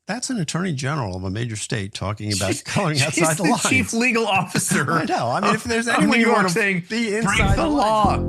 That's an attorney general of a major state talking about going She's outside the the lines. chief legal officer. I know. I mean, if there's anyone New you York want to saying, be break inside the the law.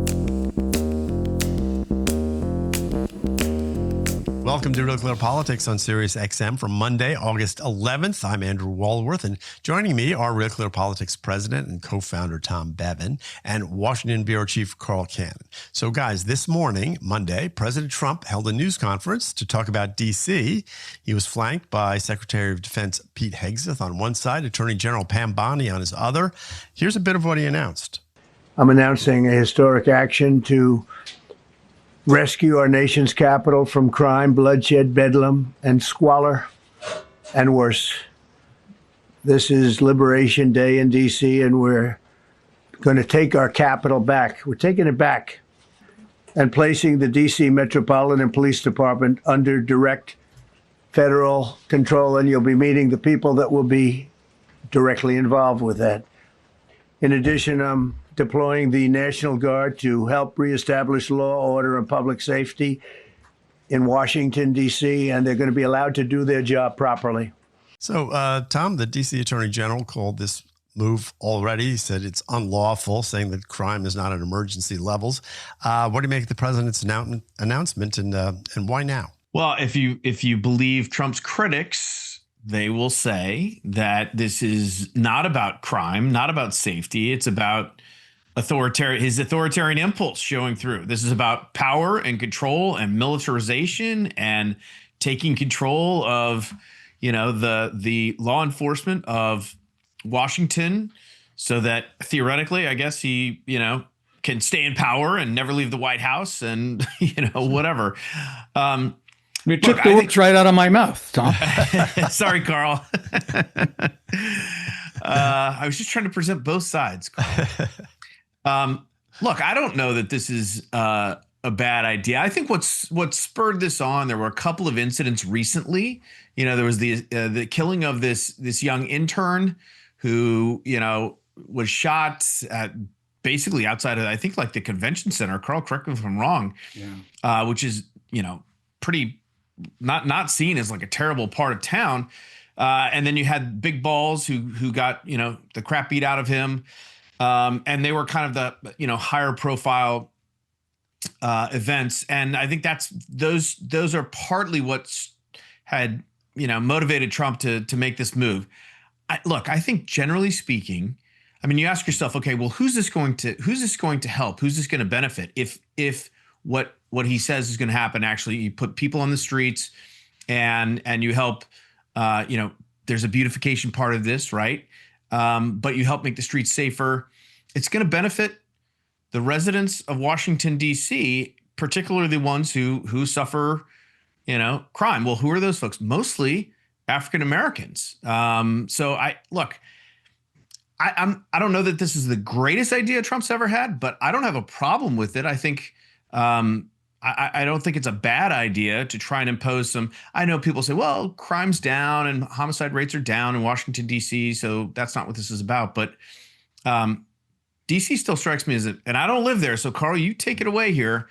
Welcome to Real Clear Politics on Sirius XM for Monday, August 11th. I'm Andrew Walworth, and joining me are Real Clear Politics president and co-founder Tom Bevan and Washington bureau chief Carl Cannon. So guys, this morning, Monday, President Trump held a news conference to talk about D.C. He was flanked by Secretary of Defense Pete Hegseth on one side, Attorney General Pam Bondi on his other. Here's a bit of what he announced. I'm announcing a historic action to rescue our nation's capital from crime, bloodshed, bedlam, and squalor, and worse. This is Liberation Day in D.C., and we're going to take our capital back. We're taking it back and placing the D.C. Metropolitan Police Department under direct federal control, and you'll be meeting the people that will be directly involved with that. In addition, I'm deploying the National Guard to help reestablish law, order, and public safety in Washington, D.C., and they're going to be allowed to do their job properly. So, Tom, the D.C. Attorney General called this move already. He said it's unlawful, saying that crime is not at emergency levels. What do you make of the president's announcement, and why now? Well, if you believe Trump's critics, they will say that this is not about crime, not about safety. It's about his authoritarian impulse showing through. This is about power and control and militarization and taking control of, the law enforcement of Washington, so that theoretically, I guess he, can stay in power and never leave the White House and, whatever. You took the words right out of my mouth, Tom. Sorry, Carl. I was just trying to present both sides, Carl. Look, I don't know that this is a bad idea. I think what spurred this on, there were a couple of incidents recently. There was the killing of this young intern who, was shot at basically outside of, I think, like the convention center. Carl, correct me if I'm wrong. Yeah. Which is, pretty not seen as like a terrible part of town. And then you had Big Balls who got, the crap beat out of him. And they were kind of the, higher profile events. And I think those are partly what's had, motivated Trump to make this move. I think generally speaking, I mean, you ask yourself, okay, well, who's this going to help? Who's this going to benefit? If what he says is going to happen, actually, you put people on the streets and you help, there's a beautification part of this, right? But you help make the streets safer. It's going to benefit the residents of Washington, D.C., particularly the ones who suffer, crime. Well, who are those folks? Mostly African Americans. So I don't know that this is the greatest idea Trump's ever had, but I don't have a problem with it. I think I don't think it's a bad idea to try and impose some. I know people say, well, crime's down and homicide rates are down in Washington, D.C., so that's not what this is about. But D.C. still strikes me and I don't live there, so Carl, you take it away here.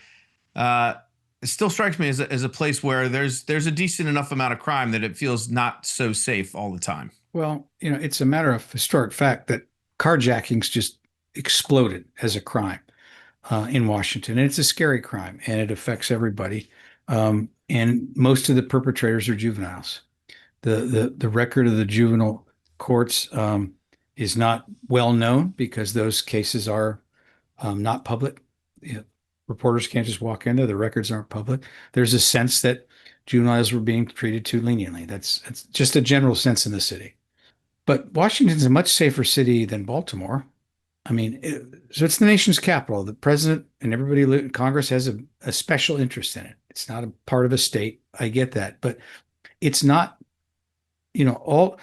It still strikes me as a place where there's a decent enough amount of crime that it feels not so safe all the time. Well, it's a matter of historic fact that carjackings just exploded as a crime in Washington. And it's a scary crime, and it affects everybody. And most of the perpetrators are juveniles. The record of the juvenile courts is not well known because those cases are not public. Reporters can't just walk in there. The records aren't public. There's a sense that juveniles were being treated too leniently. That's just a general sense in the city. But Washington's a much safer city than Baltimore. I mean, so it's the nation's capital. The president and everybody in Congress has a special interest in it. It's not a part of a state. I get that. But it's not, all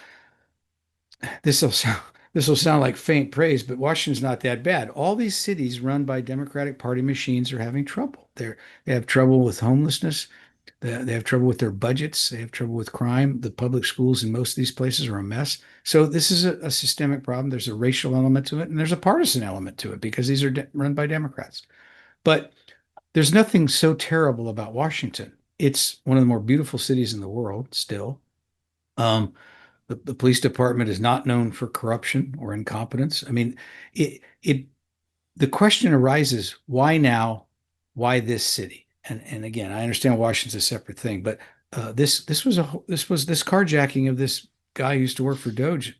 this will sound like faint praise, but Washington's not that bad. All these cities run by Democratic Party machines are having trouble. They have trouble with homelessness. They have trouble with their budgets. They have trouble with crime. The public schools in most of these places are a mess. So this is a systemic problem. There's a racial element to it, and there's a partisan element to it because these are run by Democrats. But there's nothing so terrible about Washington. It's one of the more beautiful cities in the world still. Um, the police department is not known for corruption or incompetence. I mean, it the question arises, why now? Why this city? And again, I understand Washington's a separate thing, but this was this carjacking of this guy who used to work for Doge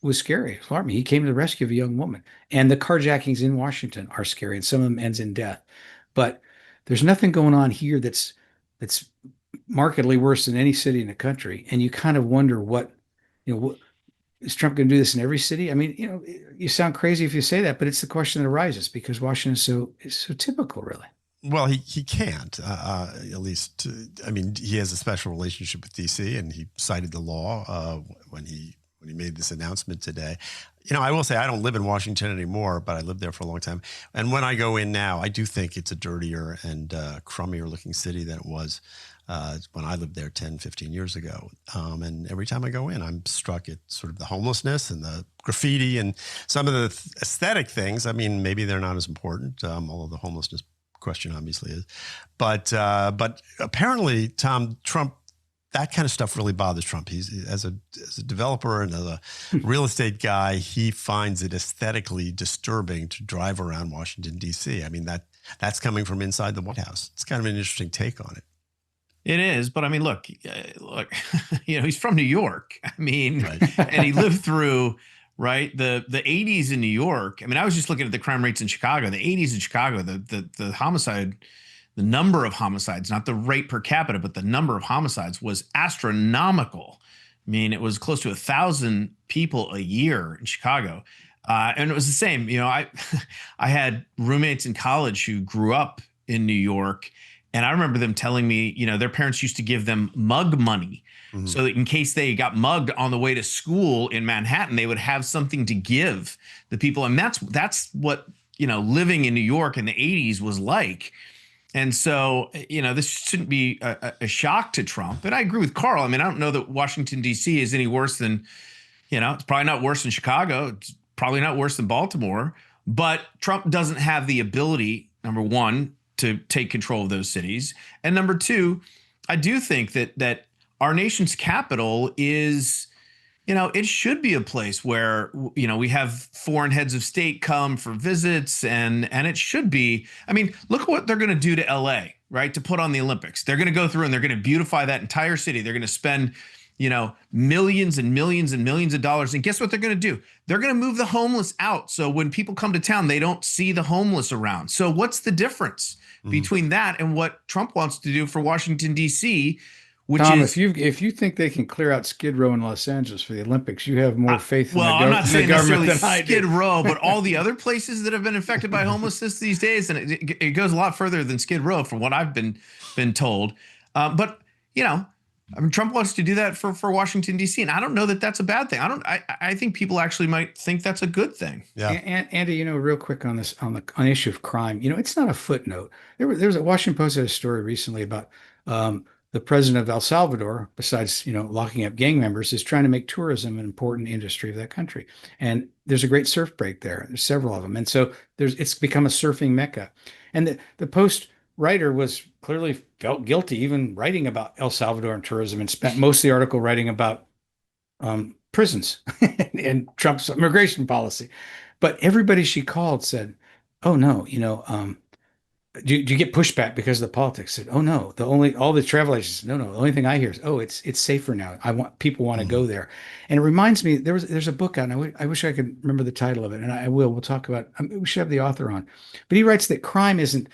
was scary. It alarmed me. He came to the rescue of a young woman. And the carjackings in Washington are scary, and some of them ends in death. But there's nothing going on here that's markedly worse than any city in the country. And you kind of wonder what is Trump going to do this in every city? I mean, you sound crazy if you say that, but it's the question that arises because Washington is so typical, really. Well, he can't, at least, I mean, he has a special relationship with DC, and he cited the law when he made this announcement today. I will say I don't live in Washington anymore, but I lived there for a long time. And when I go in now, I do think it's a dirtier and crummier looking city than it was when I lived there 10, 15 years ago. And every time I go in, I'm struck at sort of the homelessness and the graffiti and some of the aesthetic things. I mean, maybe they're not as important, although the homelessness question obviously is. But apparently, Trump, that kind of stuff really bothers Trump. He's as a developer and as a real estate guy, he finds it aesthetically disturbing to drive around Washington, D.C. I mean, that's coming from inside the White House. It's kind of an interesting take on it. It is, but I mean, look, he's from New York. I mean, right. And he lived through the 80s in New York. I mean, I was just looking at the crime rates in Chicago. The 80s in Chicago, the homicide, the number of homicides, not the rate per capita, but the number of homicides was astronomical. I mean, it was close to 1,000 people a year in Chicago. And it was the same. I had roommates in college who grew up in New York, and I remember them telling me, their parents used to give them mug money. Mm-hmm. So that in case they got mugged on the way to school in Manhattan, they would have something to give the people. And that's what, living in New York in the 80s was like. And so, this shouldn't be a shock to Trump. But I agree with Carl. I mean, I don't know that Washington, D.C. is any worse than, it's probably not worse than Chicago. It's probably not worse than Baltimore. But Trump doesn't have the ability, number one, to take control of those cities. And number two, I do think that our nation's capital is, it should be a place where, we have foreign heads of state come for visits, and it should be, I mean, look at what they're going to do to LA, right? To put on the Olympics. They're going to go through and they're going to beautify that entire city. They're going to spend, millions and millions and millions of dollars. And guess what they're going to do? They're going to move the homeless out. So when people come to town, they don't see the homeless around. So what's the difference between that and what Trump wants to do for Washington, D.C., which Tom, is, if you think they can clear out Skid Row in Los Angeles for the Olympics, you have more faith in I'm not saying government necessarily than Skid Row, but all the other places that have been affected by homelessness these days, and it goes a lot further than Skid Row, from what I've been told. But I mean, Trump wants to do that for Washington, D.C., and I don't know that that's a bad thing. I think people actually might think that's a good thing. Yeah. And Andy, real quick on this on the issue of crime, it's not a footnote. There was a Washington Post had a story recently about the president of El Salvador, besides, locking up gang members, is trying to make tourism an important industry of that country. And there's a great surf break there. There's several of them. And so it's become a surfing mecca. And the Post writer clearly felt guilty even writing about El Salvador and tourism, and spent most of the article writing about prisons and Trump's immigration policy. But everybody she called said, oh, no, do you get pushback because of the politics? Said, oh no, all the travel agents said, no, the only thing I hear is, oh, it's safer now. People want to go there. And it reminds me, there's a book out, and I wish I could remember the title of it, and we'll talk about, we should have the author on. But he writes that crime isn't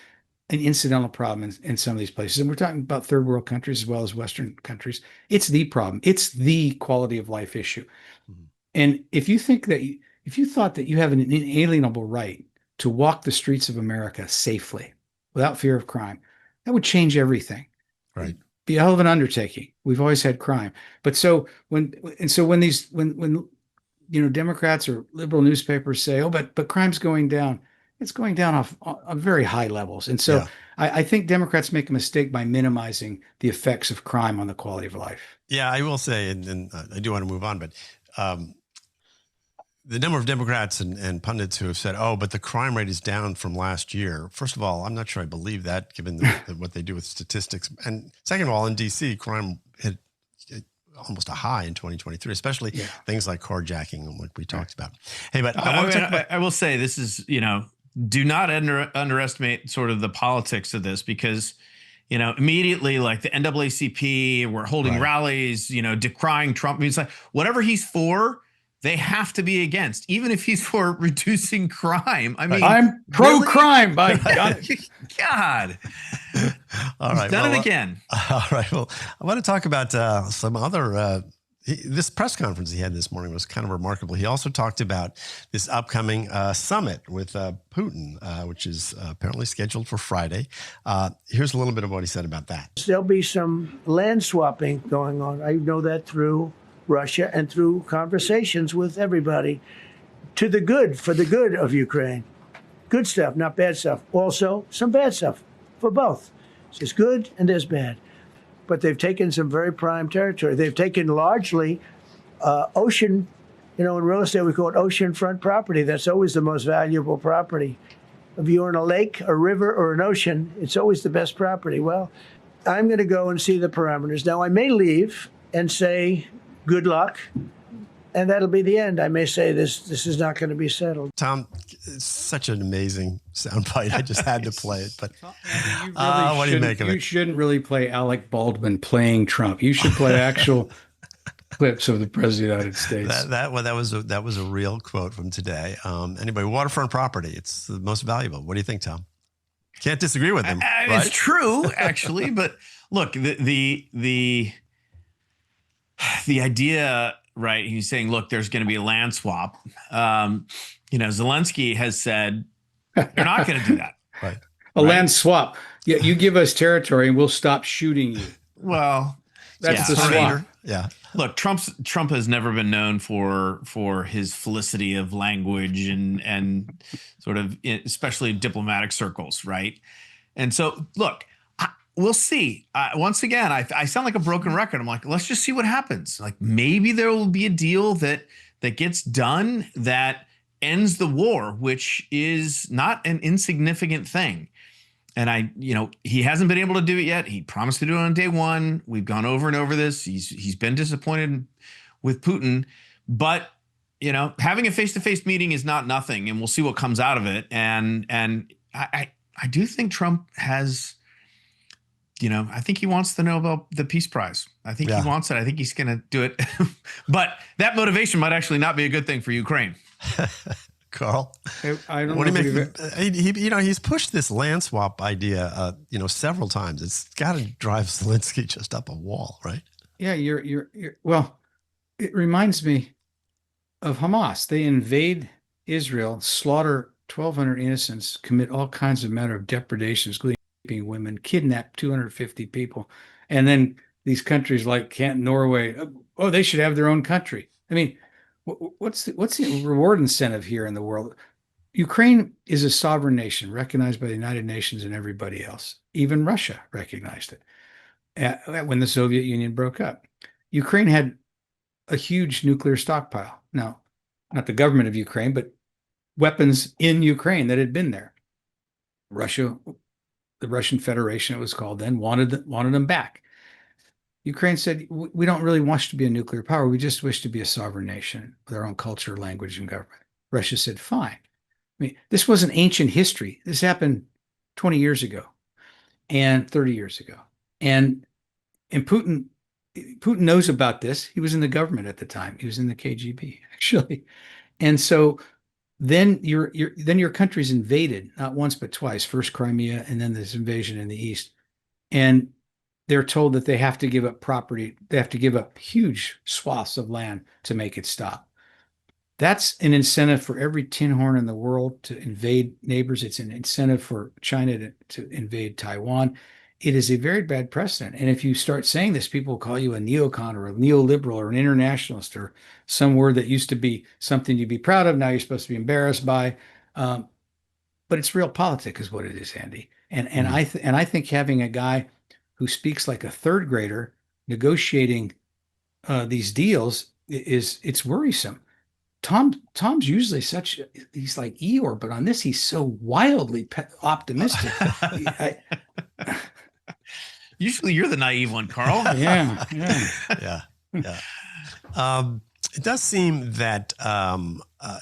an incidental problem in some of these places. And we're talking about third world countries as well as Western countries. It's the problem. It's the quality of life issue. Mm-hmm. And if you thought that you have an inalienable right to walk the streets of America safely, without fear of crime, that would change everything. Right. It'd be a hell of an undertaking. We've always had crime. But when Democrats or liberal newspapers say, oh, but crime's going down, it's going down off on very high levels. And so I think Democrats make a mistake by minimizing the effects of crime on the quality of life. Yeah, I will say, and I do want to move on, but the number of Democrats and pundits who have said, oh, but the crime rate is down from last year. First of all, I'm not sure I believe that, given what they do with statistics. And second of all, in D.C., crime almost a high in 2023, especially things like carjacking, like we talked about. Hey, but I will say this is, do not underestimate sort of the politics of this, because, immediately like the NAACP, we're holding rallies, decrying Trump. It's like whatever he's for, they have to be against, even if he's for reducing crime. I mean, I'm pro-crime, by God. God. All right. He's done it again. All right. Well, I want to talk about some other. This press conference he had this morning was kind of remarkable. He also talked about this upcoming summit with Putin, which is apparently scheduled for Friday. Here's a little bit of what he said about that. There'll be some land swapping going on. I know that through Russia and through conversations with everybody, for the good of Ukraine. Good stuff, not bad stuff. Also, some bad stuff for both. There's good and there's bad. But they've taken some very prime territory. They've taken largely ocean, in real estate we call it oceanfront property. That's always the most valuable property. If you're in a lake, a river, or an ocean, it's always the best property. Well, I'm going to go and see the parameters. Now, I may leave and say, good luck, and that'll be the end. I may say this is not going to be settled. Tom, it's such an amazing soundbite. I just had to play it. But what do you make of it? You shouldn't really play Alec Baldwin playing Trump. You should play actual clips of the President of the United States. That was a real quote from today. Anyway, waterfront property. It's the most valuable. What do you think, Tom? Can't disagree with him. Right? It's true, actually. But look, the idea, right? He's saying, look, there's going to be a land swap. Zelensky has said they're not going to do that. Right. Land swap. Yeah, you give us territory and we'll stop shooting you. Well, that's the swap. Yeah. Look, Trump has never been known for his felicity of language and sort of, especially diplomatic circles, right? And so, look, we'll see. Once again, I sound like a broken record. I'm like, let's just see what happens. Like maybe there will be a deal that gets done that ends the war, which is not an insignificant thing. And he hasn't been able to do it yet. He promised to do it on day one. We've gone over and over this. He's been disappointed with Putin, but having a face-to-face meeting is not nothing, and we'll see what comes out of it. And I do think Trump has. I think he wants the Peace Prize. I think he wants it. I think he's going to do it. But that motivation might actually not be a good thing for Ukraine. Carl, I don't what know. Do you make? He's pushed this land swap idea, several times. It's got to drive Zelensky just up a wall, right? Yeah, you're well. It reminds me of Hamas. They invade Israel, slaughter 1,200 innocents, commit all kinds of manner of depredations, including raping women, kidnap 250 people, and then these countries like Norway, they should have their own country. I mean, what's the reward incentive here in the world? Ukraine is a sovereign nation recognized by the United Nations and everybody else. Even Russia recognized it when the Soviet Union broke up. Ukraine had a huge nuclear stockpile. Now, not the government of Ukraine, but weapons in Ukraine that had been there. Russia, the Russian Federation, it was called then, wanted them back. Ukraine said, we don't really want to be a nuclear power. We just wish to be a sovereign nation with our own culture, language, and government. Russia said, fine. I mean, this wasn't ancient history. This happened 20 years ago and 30 years ago. And Putin knows about this. He was in the government at the time. He was in the KGB, actually. And so then your country's invaded, not once but twice, first Crimea and then this invasion in the east. And they're told that they have to give up property. They have to give up huge swaths of land to make it stop. That's an incentive for every tin horn in the world to invade neighbors. It's an incentive for China to invade Taiwan. It is a very bad precedent. And if you start saying this, people will call you a neocon or a neoliberal or an internationalist or some word that used to be something you'd be proud of. Now you're supposed to be embarrassed by. But it's real politics is what it is, Andy. And I think having a guy who speaks like a third grader negotiating these deals it's worrisome. Tom's usually he's like Eeyore, but on this he's so wildly optimistic. Usually you're the naive one, Carl. Yeah. Yeah. Yeah. It does seem that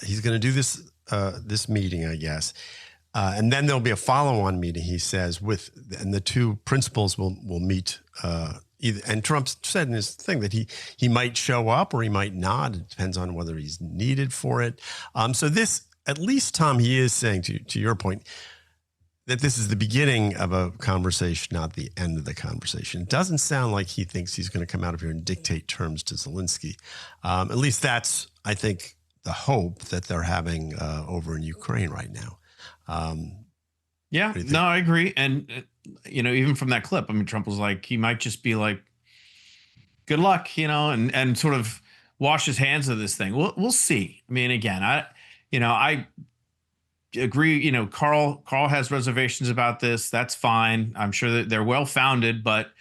he's going to do this meeting, I guess. And then there'll be a follow-on meeting, he says, and the two principals will meet either. And Trump said in his thing that he might show up or he might not. It depends on whether he's needed for it. So this, at least, Tom, he is saying, to your point, that this is the beginning of a conversation, not the end of the conversation. It doesn't sound like he thinks he's going to come out of here and dictate terms to Zelensky. At least that's, I think, the hope that they're having over in Ukraine right now. Yeah, no, I agree. And, even from that clip, I mean, Trump was like, he might just be like, good luck, and sort of wash his hands of this thing. We'll see. I mean, again, I agree. Carl has reservations about this. That's fine. I'm sure that they're well-founded, but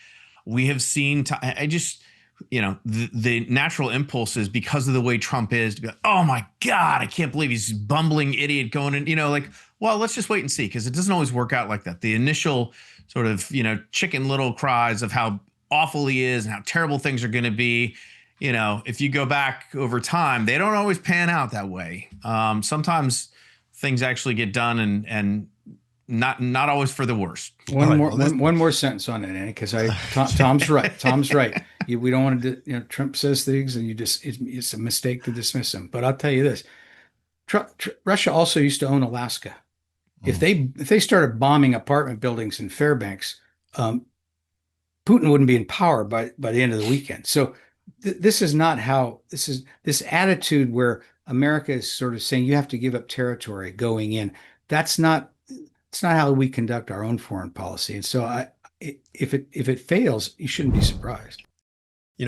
we have seen, the natural impulse is, because of the way Trump is, to be like, oh my God, I can't believe he's bumbling idiot going in, well, let's just wait and see, because it doesn't always work out like that. The initial sort of, chicken little cries of how awful he is and how terrible things are going to be, if you go back over time, they don't always pan out that way. Sometimes things actually get done and not always for the worst. One more sentence on that, Andy, because Tom's right. Tom's right. We don't want to. Trump says things, and it's a mistake to dismiss him. But I'll tell you this: Russia also used to own Alaska. If they started bombing apartment buildings in Fairbanks, Putin wouldn't be in power by the end of the weekend. So this is not how this attitude where America is sort of saying you have to give up territory going in. It's not how we conduct our own foreign policy. And so if it fails, you shouldn't be surprised.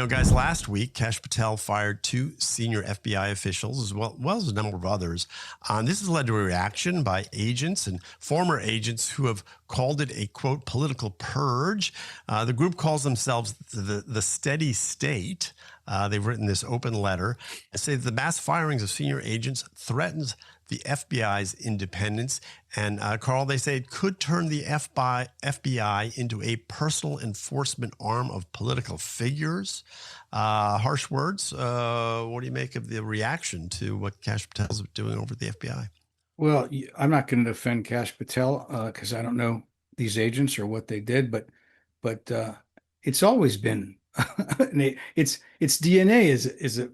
Guys, last week, Patel fired 2 senior FBI officials as well as a number of others. This has led to a reaction by agents and former agents who have called it a, quote, political purge. The group calls themselves the Steady State. They've written this open letter and say that the mass firings of senior agents threatens the FBI's independence. And Carl, they say it could turn the FBI into a personal enforcement arm of political figures. Harsh words. What do you make of the reaction to what Patel's doing over at the FBI? Well, I'm not going to defend Patel because I don't know these agents or what they did, but it's always been its DNA is a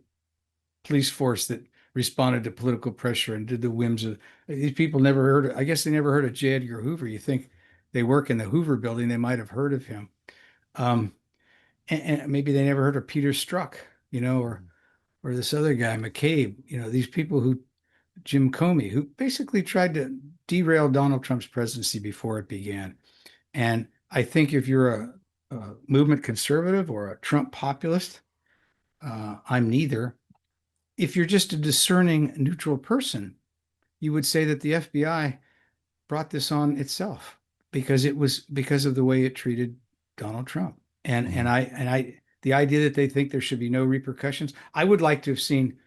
police force that responded to political pressure and did the whims of these people. I guess they never heard of J. Edgar Hoover. You think they work in the Hoover building, they might have heard of him. And maybe they never heard of Peter Strzok, or this other guy, McCabe, these people Jim Comey, who basically tried to derail Donald Trump's presidency before it began. And I think if you're a movement conservative or a Trump populist, I'm neither. If you're just a discerning, neutral person, you would say that the FBI brought this on itself because it was because of the way it treated Donald Trump. And the idea that they think there should be no repercussions. I would like to have seen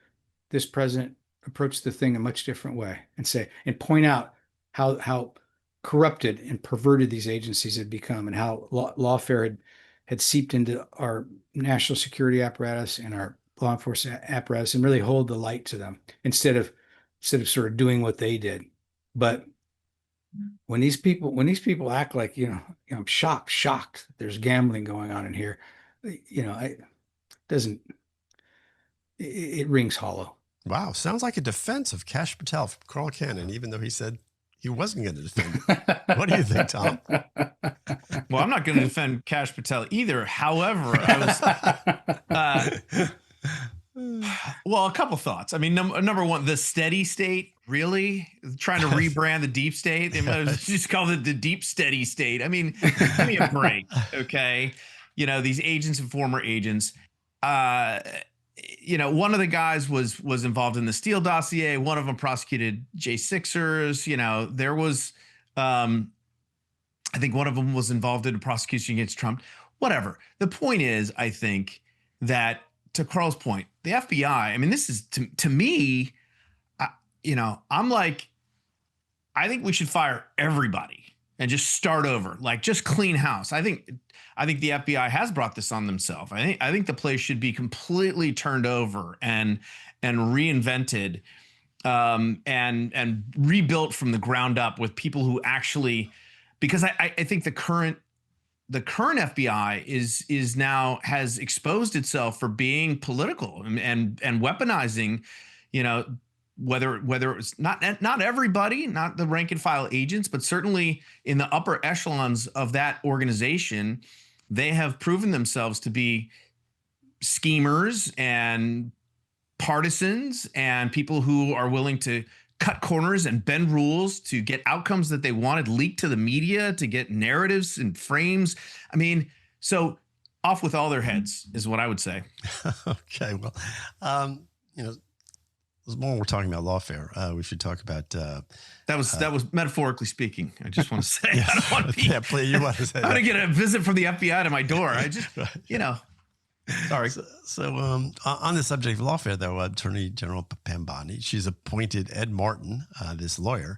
this president approach the thing a much different way and point out how corrupted and perverted these agencies had become and how lawfare had seeped into our national security apparatus and our law enforcement apparatus, and really hold the light to them instead of sort of doing what they did. But when these people act like, I'm shocked there's gambling going on in here, it rings hollow. Wow. Sounds like a defense of Patel from Carl Cannon, even though he said he wasn't going to defend it. What do you think, Tom? Well, I'm not going to defend Patel either. However, well, a couple thoughts. I mean, number one, the Steady State, really? Trying to rebrand the Deep State? They might have just called it the Deep Steady State. I mean, give me a break, okay? These agents and former agents. One of the guys was involved in the Steele dossier. One of them prosecuted J6ers. There was, I think one of them was involved in a prosecution against Trump. Whatever. The point is, I think that, to Carl's point, the FBI, I mean, this is to me, I'm like, I think we should fire everybody. and just start over, like just clean house. I think the FBI has brought this on themselves. I think the place should be completely turned over and reinvented, and rebuilt from the ground up with people who actually, because I think the current FBI is now has exposed itself for being political and weaponizing, whether it's not everybody, not the rank and file agents, but certainly in the upper echelons of that organization, they have proven themselves to be schemers and partisans and people who are willing to cut corners and bend rules to get outcomes that they wanted leaked to the media, to get narratives and frames. I mean, so off with all their heads is what I would say. Okay, well, when we're talking about lawfare, we should talk about that was metaphorically speaking. I just want to say, yes. I don't want to be. Yeah, please, you want to say I'm going to get a visit from the FBI to my door. I just, sorry. So on the subject of lawfare, though, Attorney General Pambani, she's appointed Ed Martin, this lawyer,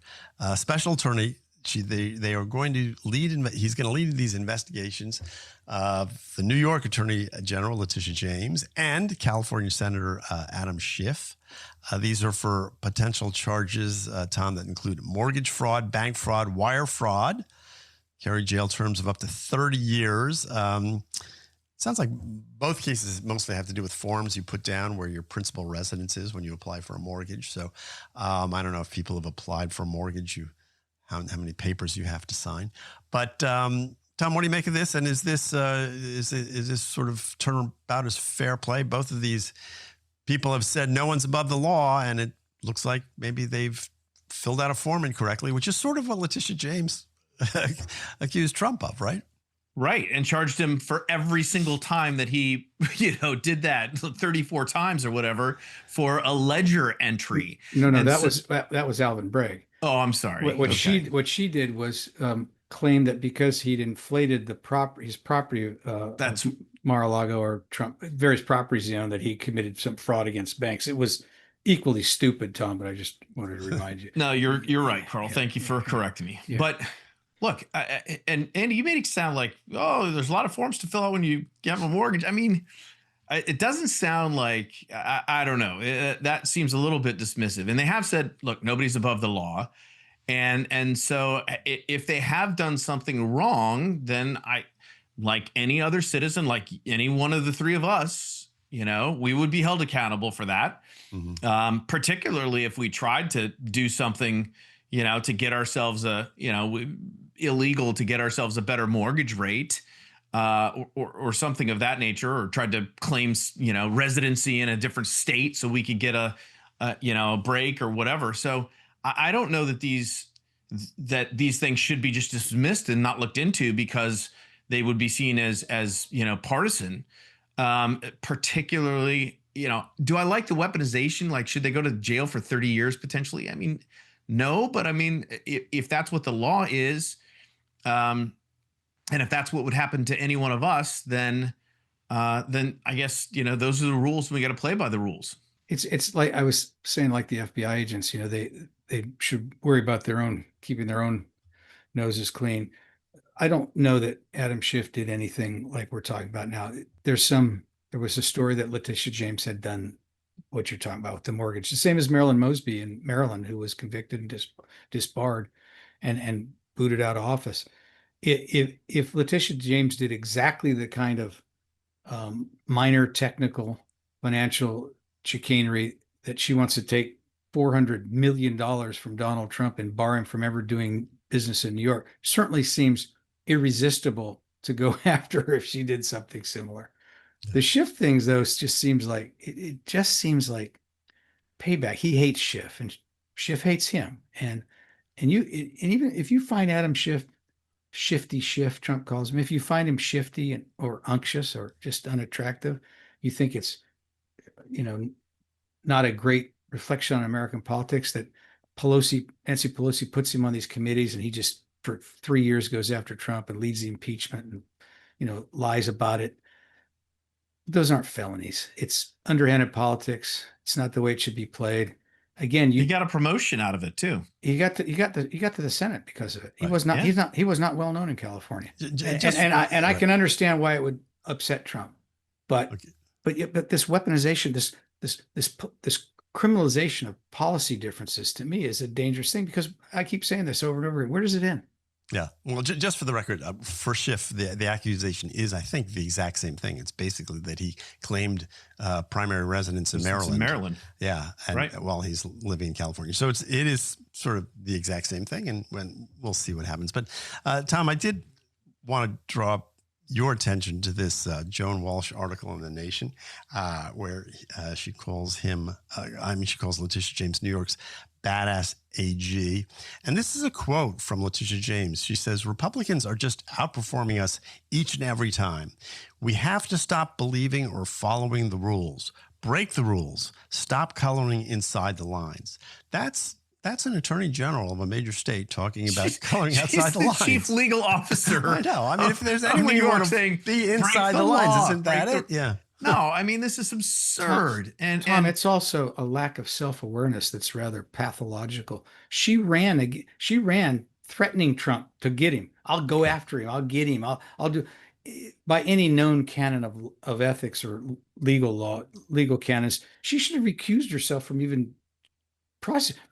special attorney. They are going to lead. He's going to lead these investigations of the New York Attorney General Letitia James and California Senator Adam Schiff. These are for potential charges, Tom, that include mortgage fraud, bank fraud, wire fraud, carry jail terms of up to 30 years. Sounds like both cases mostly have to do with forms you put down where your principal residence is when you apply for a mortgage. So I don't know if people have applied for a mortgage, how many papers you have to sign. But Tom, what do you make of this? And is this sort of turn about as fair play? Both of these people have said no one's above the law, and it looks like maybe they've filled out a form incorrectly, which is sort of what Letitia James accused Trump of, right? Right. And charged him for every single time that he, did that 34 times or whatever for a ledger entry. No, that was Alvin Bragg. Oh, I'm sorry. What she did was claim that because he'd inflated his property, that's Mar-a-Lago or Trump, various properties he owned, that he committed some fraud against banks. It was equally stupid, Tom, but I just wanted to remind you. No, you're right, Carl. Thank you for correcting me. Yeah. But look, and Andy, you made it sound like, oh, there's a lot of forms to fill out when you get a mortgage. I mean, it doesn't sound like, I don't know. That seems a little bit dismissive. And they have said, look, nobody's above the law. And so if they have done something wrong, then like any other citizen, like any one of the three of us, we would be held accountable for that. Mm-hmm. Particularly if we tried to do something, to get ourselves illegal to get ourselves a better mortgage rate, or something of that nature, or tried to claim, residency in a different state so we could get a break or whatever. So I don't know that these things should be just dismissed and not looked into because they would be seen as partisan. Particularly, do I like the weaponization? Like, should they go to jail for 30 years potentially? I mean, no, but I mean, if that's what the law is, and if that's what would happen to any one of us, then I guess, those are the rules. We got to play by the rules. It's like I was saying, like the FBI agents, they should worry about keeping their own noses clean. I don't know that Adam Schiff did anything like we're talking about now. There was a story that Letitia James had done what you're talking about with the mortgage, the same as Marilyn Mosby in Maryland, who was convicted and disbarred and booted out of office. If Letitia James did exactly the kind of minor technical financial chicanery that she wants to take $400 million from Donald Trump and bar him from ever doing business in New York, certainly seems irresistible to go after her if she did something similar. The Schiff things, though, just seems like it just seems like payback. He hates Schiff, and Schiff hates him. And even if you find Adam Schiff, shifty Schiff, Trump calls him, if you find him shifty or unctuous or just unattractive, you think it's not a great reflection on American politics that Nancy Pelosi puts him on these committees, and he just for 3 years goes after Trump and leads the impeachment and lies about it. Those aren't felonies. It's underhanded politics. It's not the way it should be played. again, he got a promotion out of it too. He got to the Senate because of it. He Right. was not. Yeah. He was not well known in California, Just I can understand why it would upset Trump, but Okay. but this weaponization, this criminalization of policy differences to me is a dangerous thing, because I keep saying this over and over again. Where does it end? Yeah. Well, just for the record, for Schiff, the accusation is, I think, the exact same thing. It's basically that he claimed primary residence in Maryland. Maryland. Yeah. And Right. while he's living in California. So it is sort of the exact same thing. And we'll see what happens. But Tom, I did want to draw your attention to this Joan Walsh article in The Nation, where she calls she calls Letitia James New York's badass AG. And this is a quote from Letitia James. She says, "Republicans are just outperforming us each and every time. We have to stop believing or following the rules. Break the rules. Stop coloring inside the lines." That's an attorney general of a major state talking about coloring outside the lines. Chief legal officer. I know. I mean, if there's anyone New you want York to saying, be inside "Break the lines, law, isn't that break it? Yeah. No, I mean, this is absurd. Tom, And it's also a lack of self-awareness that's rather pathological. She ran threatening Trump to get him. I'll go after him. I'll get him. I'll do, by any known canon of ethics or legal canons. She should have recused herself from even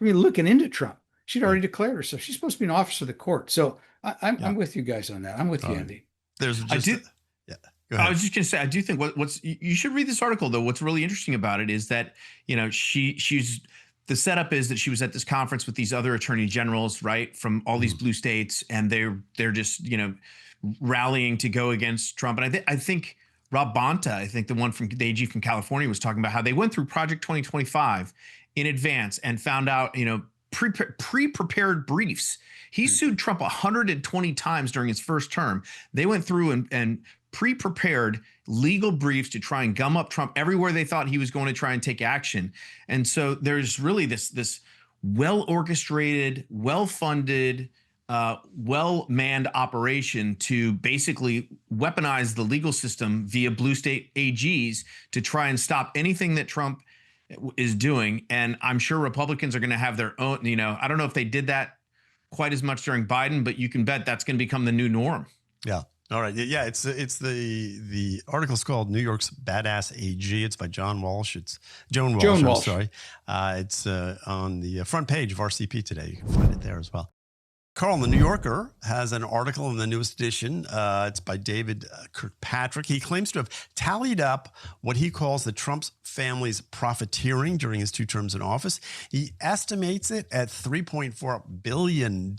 looking into Trump. She'd already declared herself. She's supposed to be an officer of the court. So I'm with you guys on that. I'm with you, Andy. There's just yeah. Go I ahead. was just going to say, I do think you should read this article though. What's really interesting about it is that, she's the setup is that she was at this conference with these other attorney generals, right, from all these blue states, and they're just rallying to go against Trump. And I think Rob Bonta, I think the one from the AG from California, was talking about how they went through Project 2025 in advance and found out pre-prepared briefs. He sued Trump 120 times during his first term. They went through and pre-prepared legal briefs to try and gum up Trump everywhere they thought he was going to try and take action. And so there's really this well-orchestrated, well-funded, well-manned operation to basically weaponize the legal system via blue state AGs to try and stop anything that Trump is doing. And I'm sure Republicans are going to have their own, I don't know if they did that quite as much during Biden, but you can bet that's going to become the new norm. Yeah. All right. Yeah. It's the article's called New York's Badass AG. It's by Joan Walsh. I'm sorry. It's on the front page of RCP today. You can find it there as well. Carl, the New Yorker has an article in the newest edition. It's by David Kirkpatrick. He claims to have tallied up what he calls the Trump family's profiteering during his 2 terms in office. He estimates it at $3.4 billion.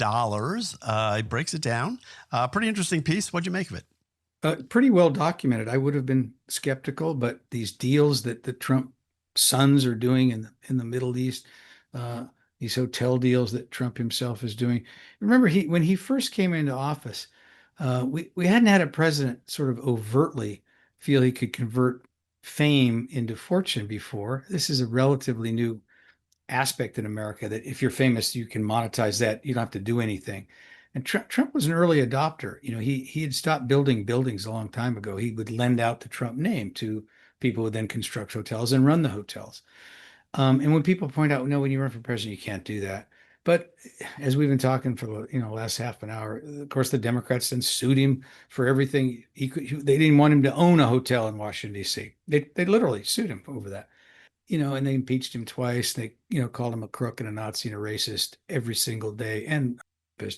He breaks it down. Pretty interesting piece. What'd you make of it? Pretty well documented. I would have been skeptical, but these deals that the Trump sons are doing in the Middle East, these hotel deals that Trump himself is doing. Remember, when he first came into office, we hadn't had a president sort of overtly feel he could convert fame into fortune before. This is a relatively new aspect in America, that if you're famous, you can monetize that. You don't have to do anything. And Trump was an early adopter. He had stopped building buildings a long time ago. He would lend out the Trump name to people who would then construct hotels and run the hotels. And when people point out, no, when you run for president, you can't do that. But as we've been talking for the last half an hour, of course, the Democrats then sued him for everything they didn't want him to own a hotel in Washington, D.C. They literally sued him over that. And they impeached him twice. They, called him a crook and a Nazi and a racist every single day, and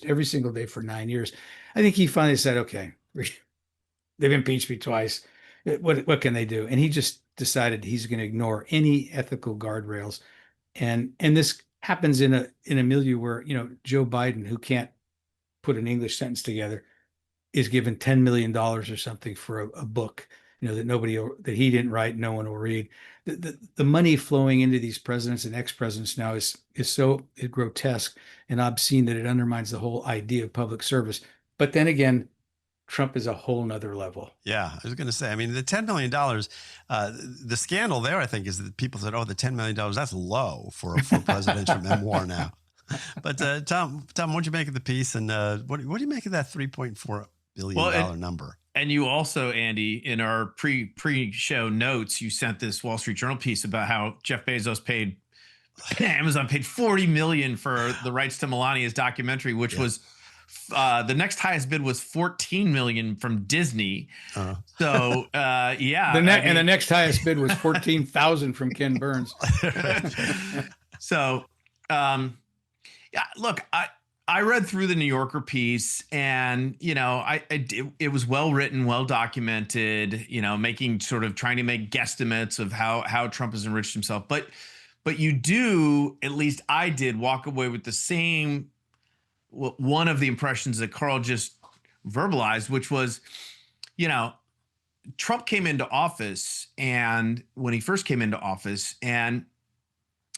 every single day for 9 years. I think he finally said, okay, they've impeached me twice. What can they do? And he just decided he's going to ignore any ethical guardrails. And this happens in a milieu where, Joe Biden, who can't put an English sentence together, is given $10 million or something for a book, that he didn't write, no one will read. The money flowing into these presidents and ex-presidents now is so grotesque and obscene that it undermines the whole idea of public service. But then again, Trump is a whole nother level. Yeah, I was going to say, I mean, the $10 million, the scandal there, I think, is that people said, oh, the $10 million, that's low for a presidential memoir now. But Tom, what'd you make of the piece? And what do you make of that $3.4 billion number? And you also, Andy, in our pre-show notes, you sent this Wall Street Journal piece about how Jeff Bezos paid Amazon paid $40 million for the rights to Melania's documentary, which was the next highest bid was $14 million from Disney. So yeah, and the next highest bid was 14,000 from Ken Burns. So yeah, look, I read through the New Yorker piece, and it was well written, well documented. Trying to make guesstimates of how Trump has enriched himself, but you do, at least I did, walk away with the same one of the impressions that Carl just verbalized, which was, Trump came into office, and when he first came into office, and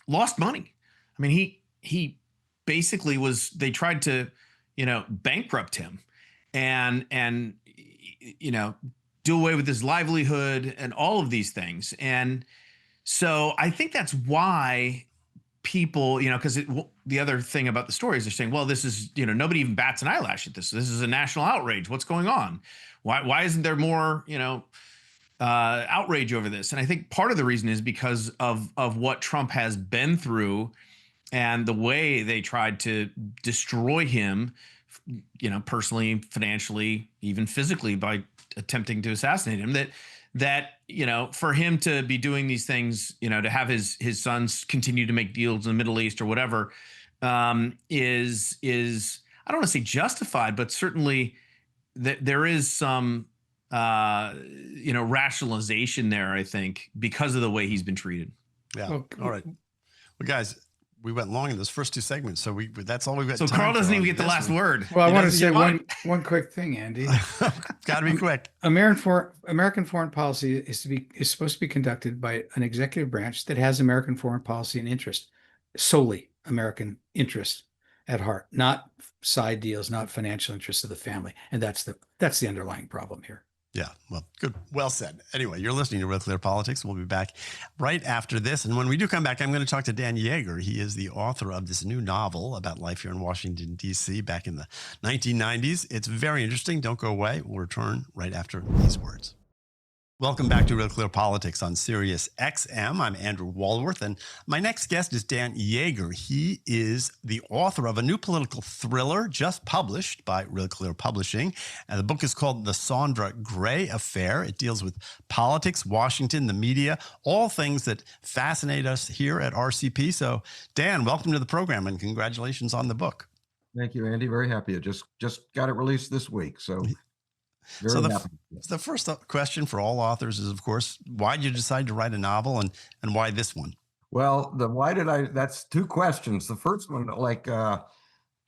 lost money. I mean, he basically they tried to, bankrupt him and do away with his livelihood and all of these things. And so I think that's why people, because the other thing about the story is they're saying, well, this is, nobody even bats an eyelash at this. This is a national outrage. What's going on? Why isn't there more, outrage over this? And I think part of the reason is because of what Trump has been through and the way they tried to destroy him, personally, financially, even physically, by attempting to assassinate him. That for him to be doing these things, to have his sons continue to make deals in the Middle East or whatever, is I don't want to say justified, but certainly there is some rationalization there, I think, because of the way he's been treated. Yeah. All right. Well, guys, we went long in those first two segments, so that's all we've got. So Carl doesn't even get the last word. Well, I want to say one quick thing, Andy. Got to be quick. American foreign policy is supposed to be conducted by an executive branch that has American foreign policy and interest, solely American interest at heart, not side deals, not financial interests of the family, and that's the underlying problem here. Yeah, well, good. Well said. Anyway, you're listening to Real Clear Politics. We'll be back right after this. And when we do come back, I'm going to talk to Dan Yager. He is the author of this new novel about life here in Washington, D.C. back in the 1990s. It's very interesting. Don't go away. We'll return right after these words. Welcome back to Real Clear Politics on Sirius XM. I'm Andrew Walworth, and my next guest is Dan Yager. He is the author of a new political thriller just published by Real Clear Publishing. And the book is called The Saundra Gray Affair. It deals with politics, Washington, the media, all things that fascinate us here at RCP. So, Dan, welcome to the program, and congratulations on the book. Thank you, Andy. Very happy. I just got it released this week, so... So the first question for all authors is, of course, why did you decide to write a novel, and why this one? Well, that's two questions. The first one,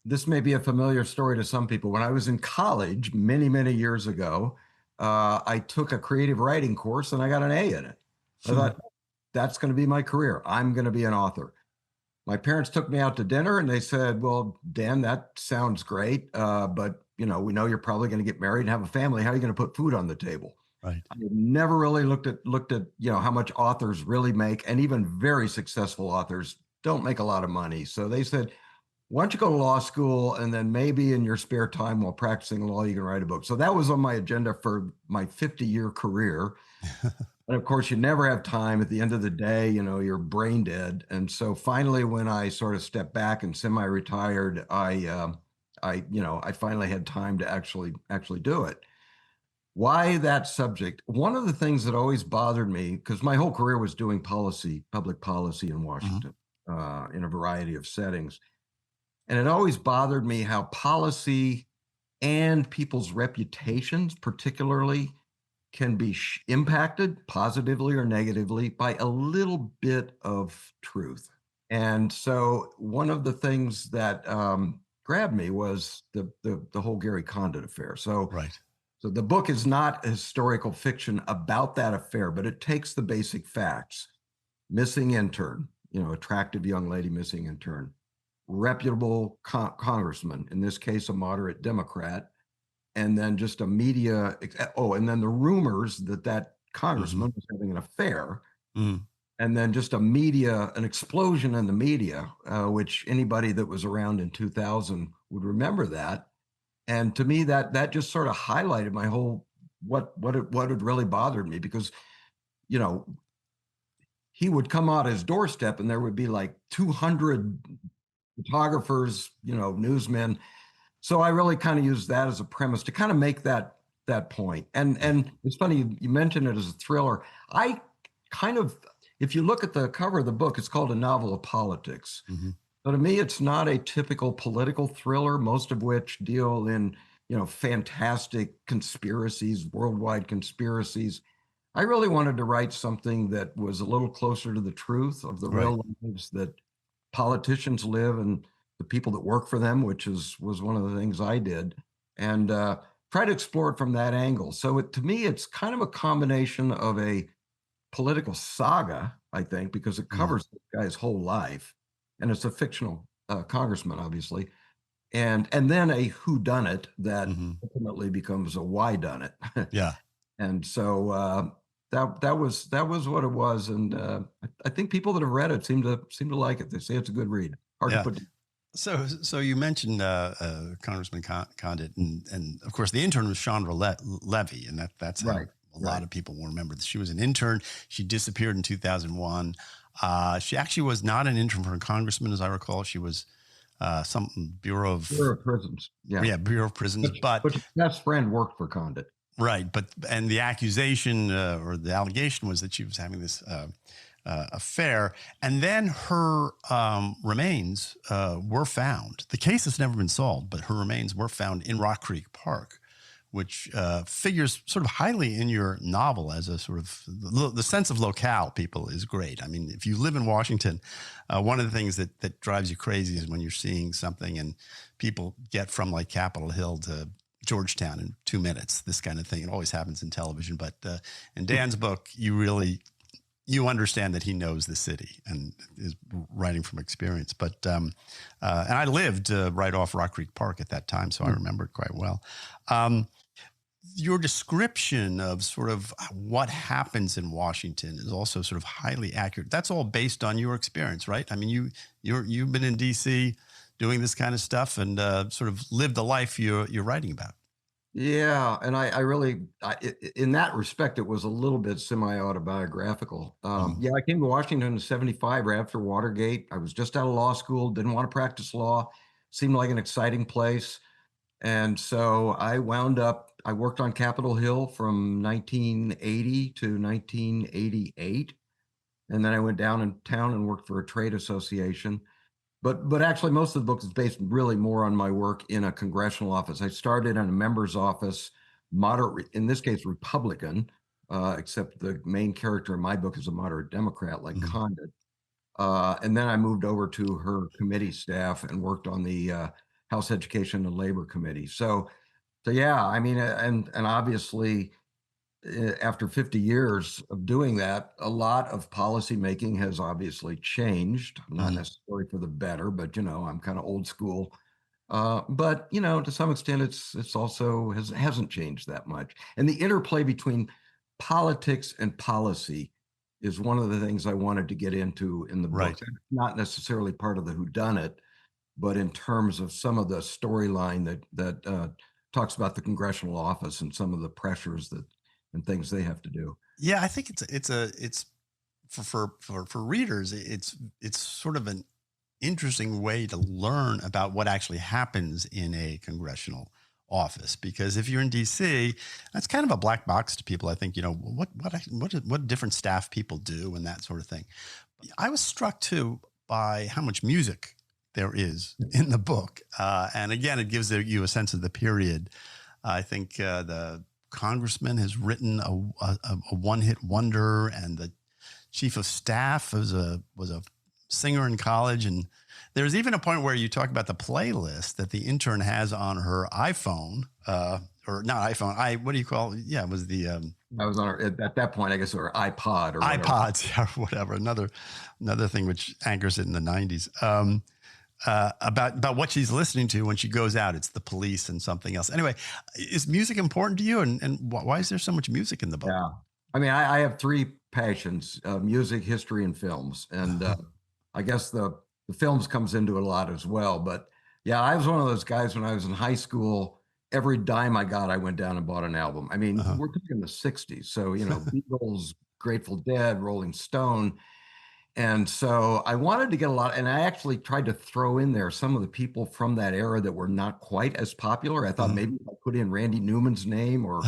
this may be a familiar story to some people. When I was in college many, many years ago, I took a creative writing course and I got an A in it. I thought, that's going to be my career. I'm going to be an author. My parents took me out to dinner and they said, well, Dan, that sounds great, but we know you're probably going to get married and have a family. How are you going to put food on the table? Right. I never really looked at how much authors really make, and even very successful authors don't make a lot of money. So they said, why don't you go to law school, and then maybe in your spare time while practicing law, you can write a book. So that was on my agenda for my 50-year career. And of course, you never have time. At the end of the day, you're brain dead. And so finally, when I sort of stepped back and semi-retired, I finally had time to actually do it. Why that subject? One of the things that always bothered me, because my whole career was doing public policy in Washington, in a variety of settings. And it always bothered me how policy and people's reputations, particularly, can be impacted positively or negatively by a little bit of truth. And so one of the things that grabbed me was the whole Gary Condit affair. So the book is not historical fiction about that affair, but it takes the basic facts: missing intern, attractive young lady missing intern, reputable congressman, in this case a moderate Democrat, and then just a media and then the rumors that congressman was having an affair. And then just an explosion in the media, which anybody that was around in 2000 would remember that. And to me, that just sort of highlighted my whole, what had really bothered me, because, he would come out his doorstep and there would be like 200 photographers, newsmen. So I really kind of used that as a premise to kind of make that point. And it's funny, you mentioned it as a thriller. I kind of, if you look at the cover of the book, it's called A Novel of Politics. Mm-hmm. So to me, it's not a typical political thriller, most of which deal in, fantastic conspiracies, worldwide conspiracies. I really wanted to write something that was a little closer to the truth of the real lives that politicians live and the people that work for them, which was one of the things I did, and try to explore it from that angle. So to me, it's kind of a combination of a political saga, I think, because it covers the guy's whole life, and it's a fictional congressman, obviously, and then a whodunit that ultimately becomes a whydunit. Yeah. And so that was what it was, and I think people that have read it seem to like it. They say it's a good read. Hard to put. So you mentioned Congressman Condit, and of course the intern was Saundra Levy, and that's how a lot of people will remember that she was an intern. She disappeared in 2001. She actually was not an intern for a congressman, as I recall. She was some Bureau of Prisons. Yeah, Bureau of Prisons. But his best friend worked for Condit. Right, and the accusation or the allegation was that she was having this affair, and then her remains were found. The case has never been solved, but her remains were found in Rock Creek Park, which figures sort of highly in your novel as a sort of the sense of locale. People is great. I mean, if you live in Washington, one of the things that drives you crazy is when you're seeing something and people get from like Capitol Hill to Georgetown in 2 minutes, this kind of thing. It always happens in television, but in Dan's book, you understand that he knows the city and is writing from experience. But and I lived right off Rock Creek Park at that time, so I remember it quite well. Your description of sort of what happens in Washington is also sort of highly accurate. That's all based on your experience, right? I mean, you've been in D.C. doing this kind of stuff and sort of lived the life you're writing about. Yeah, and I really, in that respect, it was a little bit semi-autobiographical. Yeah, I came to Washington in '75 right after Watergate. I was just out of law school, didn't want to practice law, seemed like an exciting place. And so I worked on Capitol Hill from 1980 to 1988. And then I went down in town and worked for a trade association. But actually, most of the book is based really more on my work in a congressional office. I started in a member's office, moderate, in this case, Republican, except the main character in my book is a moderate Democrat like Condit. And then I moved over to her committee staff and worked on the House Education and Labor Committee. So yeah, I mean, and obviously, after 50 years of doing that, a lot of policy making has obviously changed, not necessarily for the better, but I'm kind of old school. But to some extent, it's also hasn't changed that much. And the interplay between politics and policy is one of the things I wanted to get into in the book. Not necessarily part of the whodunit, but in terms of some of the storyline that talks about the congressional office and some of the pressures and things they have to do. Yeah, I think it's for readers, it's sort of an interesting way to learn about what actually happens in a congressional office, because if you're in DC, that's kind of a black box to people. I think what different staff people do and that sort of thing. I was struck too by how much music there is in the book, and again, it gives you a sense of the period. I think the congressman has written a one-hit wonder, and the chief of staff was a singer in college. And there's even a point where you talk about the playlist that the intern has on her iPhone, or not iPhone. What do you call it? Yeah, it was the. I was on her at that point, I guess, or iPod or whatever. iPods, or whatever. Another thing which anchors it in the 90s. About what she's listening to when she goes out. It's the Police and something else. Anyway, is music important to you? And why is there so much music in the book? Yeah. I mean, I have three passions, music, history, and films. And I guess the films comes into it a lot as well. But yeah, I was one of those guys when I was in high school, every dime I got, I went down and bought an album. I mean, we're talking the 60s. So, Beatles, Grateful Dead, Rolling Stone. And so I wanted to get a lot, and I actually tried to throw in there some of the people from that era that were not quite as popular. I thought maybe if I put in Randy Newman's name or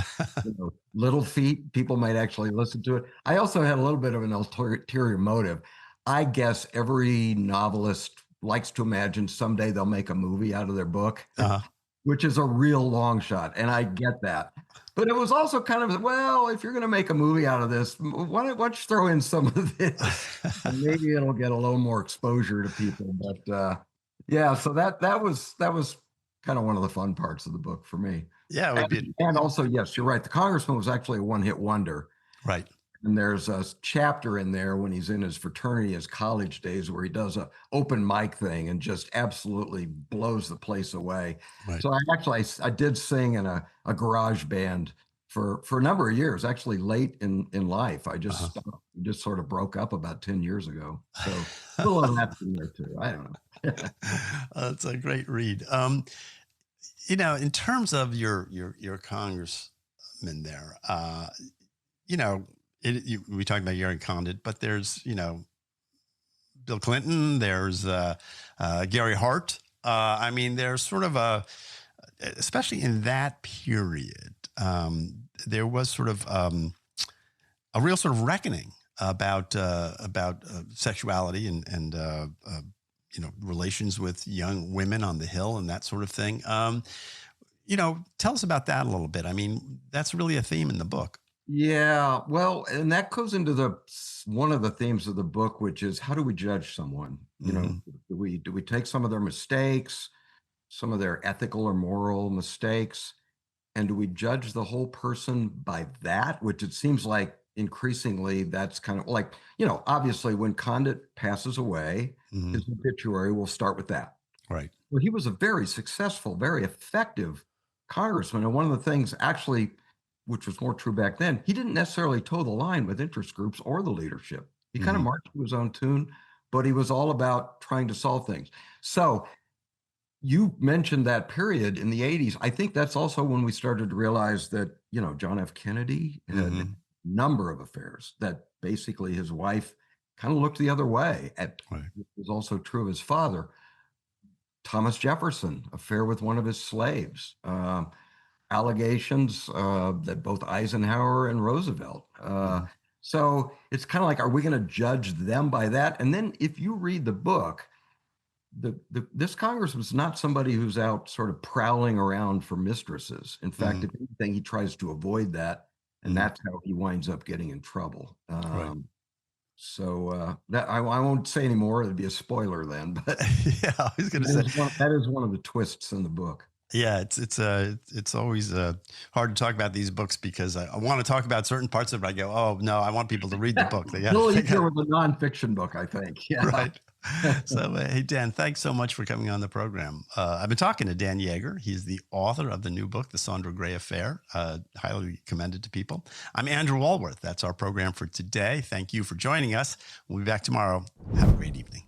Little Feat, people might actually listen to it. I also had a little bit of an ulterior motive. I guess every novelist likes to imagine someday they'll make a movie out of their book, which is a real long shot, and I get that. But it was also kind of, well, if you're going to make a movie out of this, why don't you throw in some of this? And maybe it'll get a little more exposure to people. But yeah, so that was kind of one of the fun parts of the book for me. Yeah, it would be. And also, yes, you're right. The Congressman was actually a one-hit wonder. Right. And there's a chapter in there when he's in his fraternity, his college days, where he does a open mic thing and just absolutely blows the place away. Right. So I did sing in a garage band for a number of years, actually late in life. I just stopped, just sort of broke up about 10 years ago. So a little of that's in there too. I don't know. It's a great read. You know, in terms of your congressman there, you know, we talked about Gary Condit, but there's, you know, Bill Clinton, there's Gary Hart. I mean, there's sort of especially in that period, there was sort of a real sort of reckoning about sexuality and you know, relations with young women on the Hill and that sort of thing. You know, tell us about that a little bit. I mean, that's really a theme in the book. Yeah, well, and that goes into one of the themes of the book, which is how do we judge someone? You know, do we take some of their mistakes, some of their ethical or moral mistakes, and do we judge the whole person by that? Which it seems like increasingly that's kind of like, you know, obviously when Condit passes away, his obituary will start with that. Right. Well, he was a very successful, very effective congressman, and one of the things actually, which was more true back then, he didn't necessarily toe the line with interest groups or the leadership. He kind of marched to his own tune, but he was all about trying to solve things. So you mentioned that period in the 80s. I think that's also when we started to realize that, you know, John F. Kennedy had a number of affairs, that basically his wife kind of looked the other way. It was also true of his father. Thomas Jefferson, affair with one of his slaves. Allegations that both Eisenhower and Roosevelt. So it's kind of like, are we going to judge them by that? And then if you read the book, this Congress was not somebody who's out sort of prowling around for mistresses. In fact, if anything, he tries to avoid that, and that's how he winds up getting in trouble. So that I won't say any more. It'd be a spoiler then. But yeah, I was going to say that is one of the twists in the book. Yeah, it's always hard to talk about these books because I want to talk about certain parts of it. I go, oh no, I want people to read the book. They Well, easier with a nonfiction book, I think. Yeah. Right. So, hey, Dan, thanks so much for coming on the program. I've been talking to Dan Yager. He's the author of the new book, The Saundra Gray Affair, highly commended to people. I'm Andrew Walworth. That's our program for today. Thank you for joining us. We'll be back tomorrow. Have a great evening.